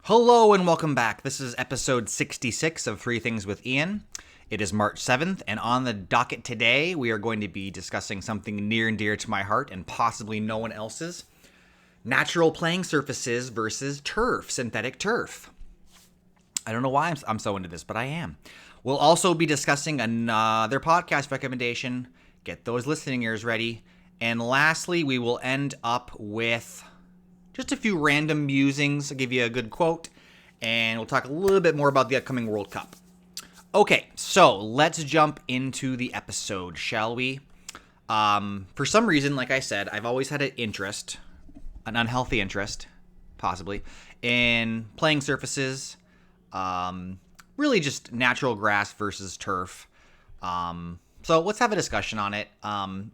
Hello and welcome back. This is episode 66 of Three Things with Ian. It is March 7th, and on the docket today, we are going to be discussing something near and dear to my heart and possibly no one else's. Natural playing surfaces versus turf, synthetic turf. I don't know why I'm so into this, but I am. We'll also be discussing another podcast recommendation. Get those listening ears ready. And lastly, we will end up with just a few random musings. I'll give you a good quote, and we'll talk a little bit more about the upcoming World Cup. Okay, so let's jump into the episode, shall we? For some reason, like I said, I've always had an unhealthy interest, possibly, in playing surfaces, really just natural grass versus turf. So let's have a discussion on it.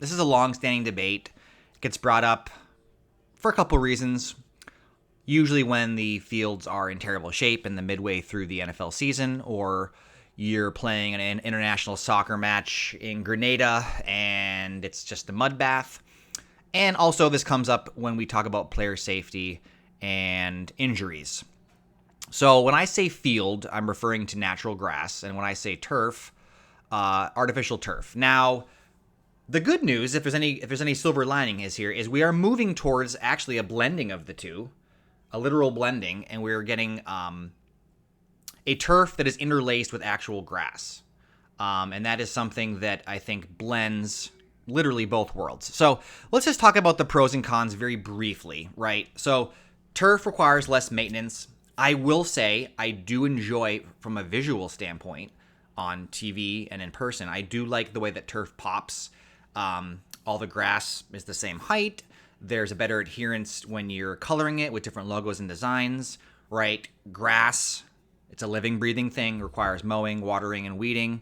This is a long-standing debate. It gets brought up for a couple reasons. Usually when the fields are in terrible shape in the midway through the NFL season, or you're playing an international soccer match in Grenada and it's just a mud bath. And also this comes up when we talk about player safety and injuries. So when I say field, I'm referring to natural grass. And when I say turf, artificial turf. Now, the good news, if there's any silver lining is we are moving towards actually a blending of the two, a literal blending, and we're getting a turf that is interlaced with actual grass. And that is something that I think blends literally both worlds. So let's just talk about the pros and cons very briefly, right? So turf requires less maintenance. I will say I do enjoy, from a visual standpoint, on TV and in person, I do like the way that turf pops. All the grass is the same height. There's a better adherence when you're coloring it with different logos and designs, right? Grass, it's a living, breathing thing, requires mowing, watering, and weeding.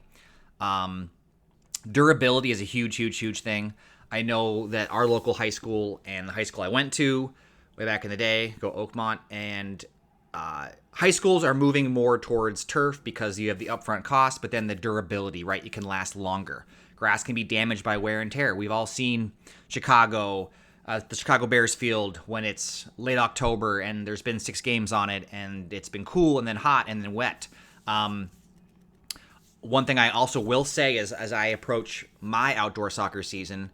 Durability is a huge thing. I know that our local high school and the high school I went to way back in the day, go Oakmont, and high schools are moving more towards turf because you have the upfront cost, but then the durability, right? You can last longer. Grass can be damaged by wear and tear. We've all seen Chicago, the Chicago Bears field, when it's late October and there's been 6 games on it and it's been cool and then hot and then wet. One thing I also will say is, as I approach my outdoor soccer season,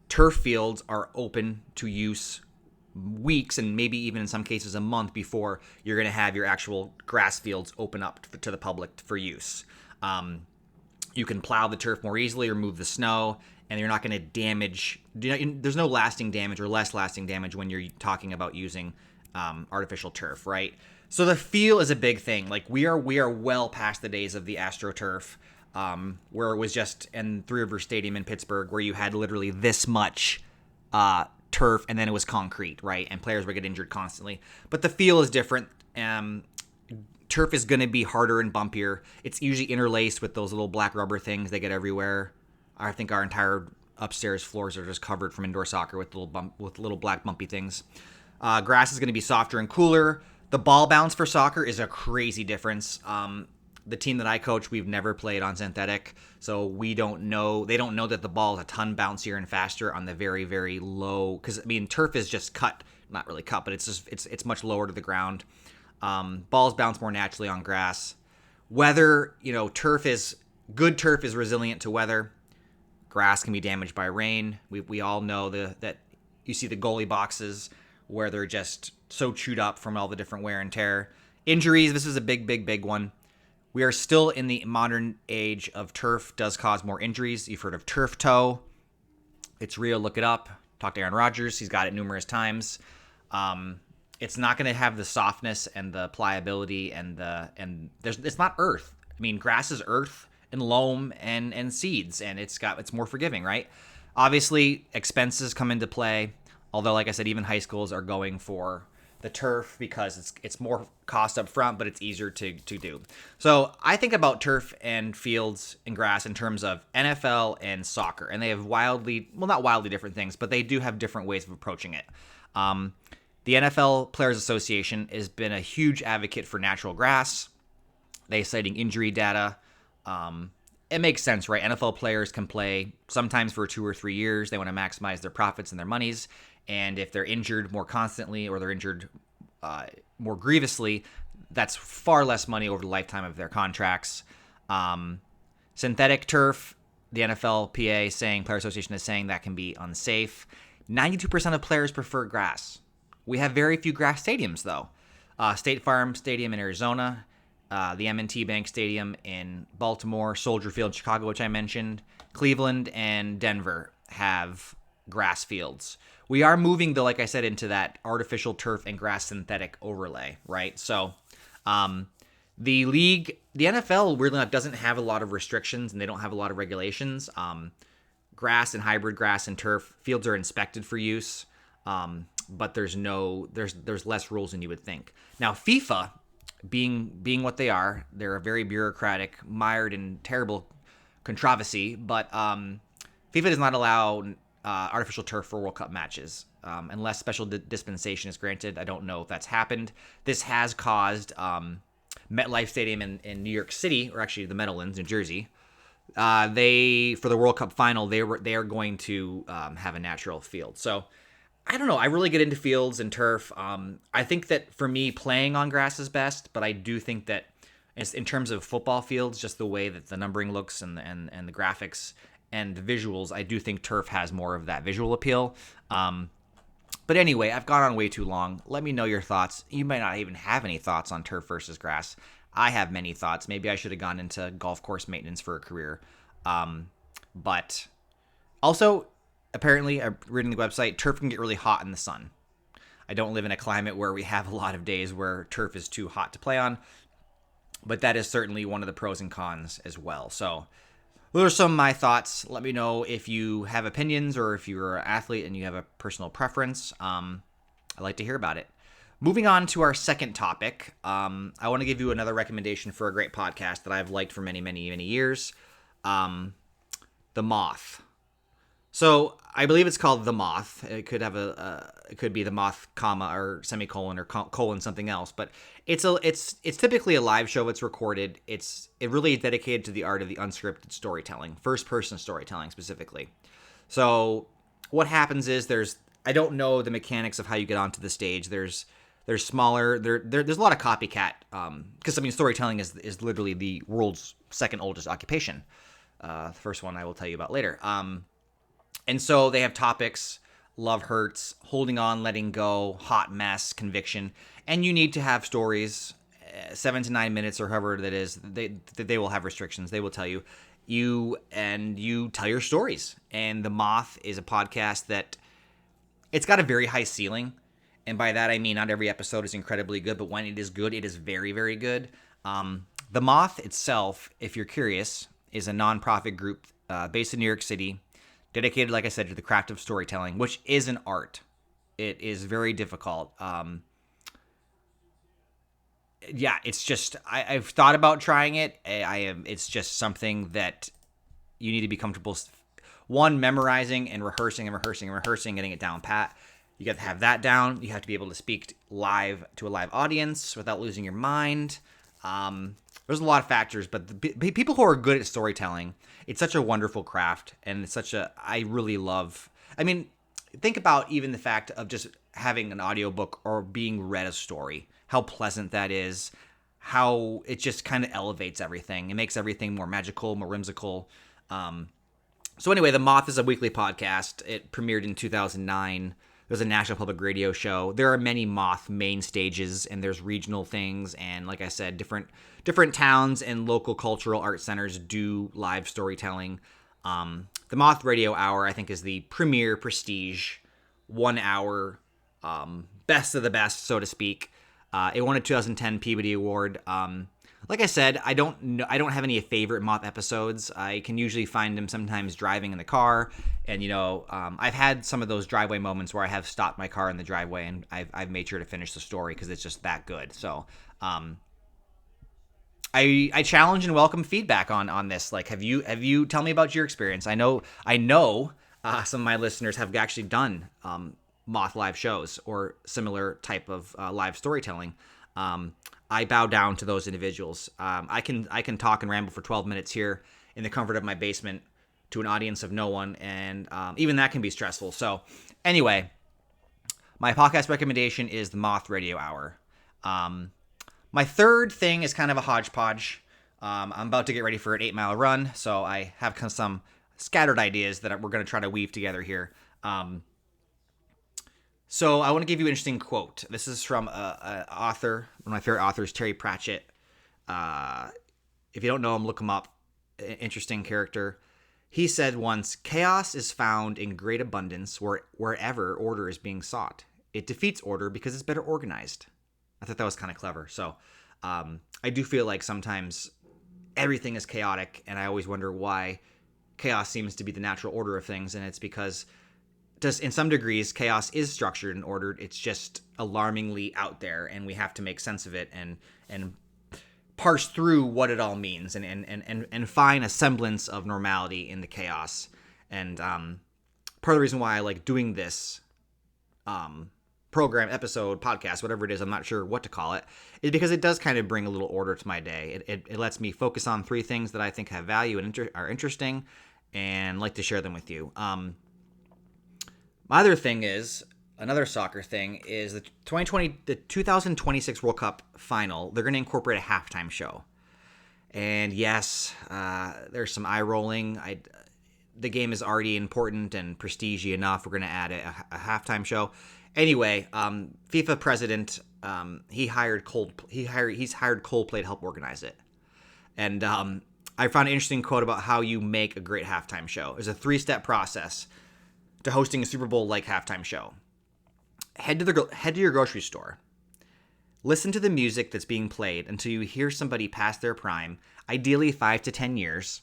turf fields are open to use weeks and maybe even in some cases a month before you're going to have your actual grass fields open up to the public for use. You can plow the turf more easily, remove the snow, and you're not going to damage. There's no lasting damage or less lasting damage when you're talking about using artificial turf, right? So the feel is a big thing. Like we are well past the days of the AstroTurf, where it was just in Three River Stadium in Pittsburgh, where you had literally this much turf and then it was concrete, right? And players would get injured constantly. But the feel is different. Turf is going to be harder and bumpier. It's usually interlaced with those little black rubber things they get everywhere. I think our entire upstairs floors are just covered from indoor soccer with little black bumpy things. Grass is going to be softer and cooler. The ball bounce for soccer is a crazy difference. The team that I coach, we've never played on synthetic, so we don't know. They don't know that the ball is a ton bouncier and faster on the very, very low. Because I mean, turf is just cut, not really cut, but it's much lower to the ground. Balls bounce more naturally on grass. Weather, turf is resilient to weather. Grass can be damaged by rain. We all know that you see the goalie boxes where they're just so chewed up from all the different wear and tear. Injuries, this is a big one. We are still in the modern age of turf does cause more injuries. You've heard of turf toe. It's real. Look it up. Talk to Aaron Rodgers. He's got it numerous times. It's not going to have the softness and the pliability it's not earth. I mean, grass is earth and loam and seeds, and it's more forgiving, right? Obviously, expenses come into play. Although, like I said, even high schools are going for the turf because it's more cost up front, but it's easier to do. So I think about turf and fields and grass in terms of NFL and soccer, and they have not wildly different things, but they do have different ways of approaching it. The NFL Players Association has been a huge advocate for natural grass. They citing injury data. It makes sense, right? NFL players can play sometimes for 2 or 3 years. They want to maximize their profits and their monies. And if they're injured more constantly or they're injured more grievously, that's far less money over the lifetime of their contracts. Synthetic turf, the NFLPA saying, Player Association is saying that can be unsafe. 92% of players prefer grass. We have very few grass stadiums, though. State Farm Stadium in Arizona, the M&T Bank Stadium in Baltimore, Soldier Field in Chicago, which I mentioned, Cleveland and Denver have grass fields. We are moving, though, like I said, into that artificial turf and grass synthetic overlay, right? So the league, the NFL really doesn't have a lot of restrictions, and they don't have a lot of regulations. Grass and hybrid grass and turf fields are inspected for use, but there's less rules than you would think. Now, FIFA, being what they are, they're a very bureaucratic, mired in terrible controversy, but FIFA does not allow artificial turf for World Cup matches unless special dispensation is granted. I don't know if that's happened. This has caused MetLife Stadium in New York City, or actually the Meadowlands, New Jersey. They, for the World Cup final, they are going to have a natural field. So I don't know. I really get into fields and turf. I think that for me, playing on grass is best, but I do think that in terms of football fields, just the way that the numbering looks and the graphics and the visuals, I do think turf has more of that visual appeal. But anyway, I've gone on way too long. Let me know your thoughts. You might not even have any thoughts on turf versus grass. I have many thoughts. Maybe I should have gone into golf course maintenance for a career. But also, apparently, I'm reading the website, turf can get really hot in the sun. I don't live in a climate where we have a lot of days where turf is too hot to play on, but that is certainly one of the pros and cons as well. So those are some of my thoughts. Let me know if you have opinions or if you're an athlete and you have a personal preference. I'd like to hear about it. Moving on to our second topic, I want to give you another recommendation for a great podcast that I've liked for many, many, many years. The Moth. So I believe it's called The Moth. It could have it could be The Moth, comma, or semicolon, or colon something else. But it's typically a live show. It's recorded. It really is dedicated to the art of the unscripted storytelling, first person storytelling specifically. So what happens is I don't know the mechanics of how you get onto the stage. There's smaller. There's a lot of copycat because storytelling is literally the world's second oldest occupation. The first one I will tell you about later. And so they have topics: love hurts, holding on, letting go, hot mess, conviction, and you need to have stories, 7 to 9 minutes or however that is. They will have restrictions. They will tell you. You tell your stories. And The Moth is a podcast that it's got a very high ceiling. And by that, I mean not every episode is incredibly good, but when it is good, it is very, very good. The Moth itself, if you're curious, is a nonprofit group based in New York City, dedicated, like I said, to the craft of storytelling, which is an art. It is very difficult. It's just, I've thought about trying it. It's just something that you need to be comfortable, one, memorizing and rehearsing, getting it down pat. You got to have that down. You have to be able to speak live to a live audience without losing your mind. There's a lot of factors, but the people who are good at storytelling, it's such a wonderful craft, and it's I really love. I mean, think about even the fact of just having an audiobook or being read a story, how pleasant that is, how it just kind of elevates everything. It makes everything more magical, more whimsical. So anyway, The Moth is a weekly podcast. It premiered in 2009. It was a national public radio show. There are many Moth main stages, and there's regional things. And like I said, different towns and local cultural art centers do live storytelling. The Moth Radio Hour, I think, is the premier prestige 1 hour, best of the best, so to speak. It won a 2010 Peabody Award. Like I said, I don't have any favorite Moth episodes. I can usually find them sometimes driving in the car, and I've had some of those driveway moments where I have stopped my car in the driveway and I've made sure to finish the story because it's just that good. So I challenge and welcome feedback on this. Like, have you tell me about your experience? I know some of my listeners have actually done Moth live shows or similar type of live storytelling. I bow down to those individuals. I can talk and ramble for 12 minutes here in the comfort of my basement to an audience of no one, and even that can be stressful. So anyway, my podcast recommendation is the Moth Radio Hour. My third thing is kind of a hodgepodge. I'm about to get ready for an 8-mile run, so I have some scattered ideas that we're going to try to weave together here. So I want to give you an interesting quote. This is from an author, one of my favorite authors, Terry Pratchett. If you don't know him, look him up. Interesting character. He said once, "Chaos is found in great abundance wherever order is being sought. It defeats order because it's better organized." I thought that was kind of clever. So I do feel like sometimes everything is chaotic, and I always wonder why chaos seems to be the natural order of things, and it's because in some degrees, chaos is structured and ordered. It's just alarmingly out there, and we have to make sense of it and parse through what it all means and find a semblance of normality in the chaos. And part of the reason why I like doing this program, episode, podcast, whatever it is, I'm not sure what to call it, is because it does kind of bring a little order to my day. It lets me focus on 3 things that I think have value and are interesting, and like to share them with you. My other thing is, another soccer thing, is the 2026 World Cup final. They're going to incorporate a halftime show. And yes, there's some eye rolling. The game is already important and prestige enough. We're going to add a halftime show. Anyway, FIFA president, he's hired Coldplay to help organize it. And I found an interesting quote about how you make a great halftime show. There's a 3-step process to hosting a Super Bowl-like halftime show. Head to your grocery store. Listen to the music that's being played until you hear somebody past their prime, ideally 5 to 10 years,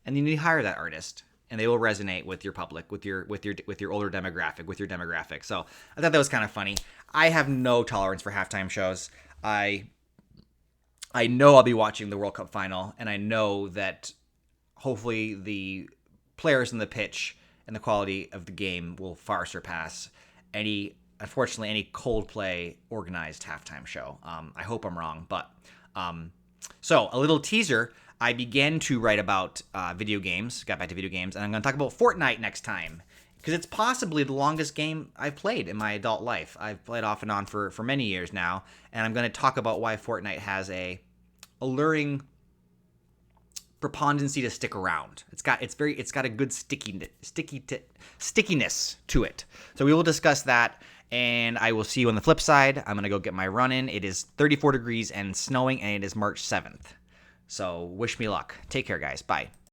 and then you hire that artist, and they will resonate with your public, with your older demographic, with your demographic. So I thought that was kind of funny. I have no tolerance for halftime shows. I know I'll be watching the World Cup final, and I know that hopefully the players in the pitch and the quality of the game will far surpass any Coldplay organized halftime show. I hope I'm wrong, but so a little teaser. I began to write about video games, got back to video games, and I'm going to talk about Fortnite next time, because it's possibly the longest game I've played in my adult life. I've played off and on for many years now, and I'm going to talk about why Fortnite has a alluring preponderancy to stick around. It's got a good stickiness to it. So we will discuss that, and I will see you on the flip side. I'm gonna go get my run in. It is 34 degrees and snowing, and it is March 7th. So wish me luck. Take care, guys. Bye.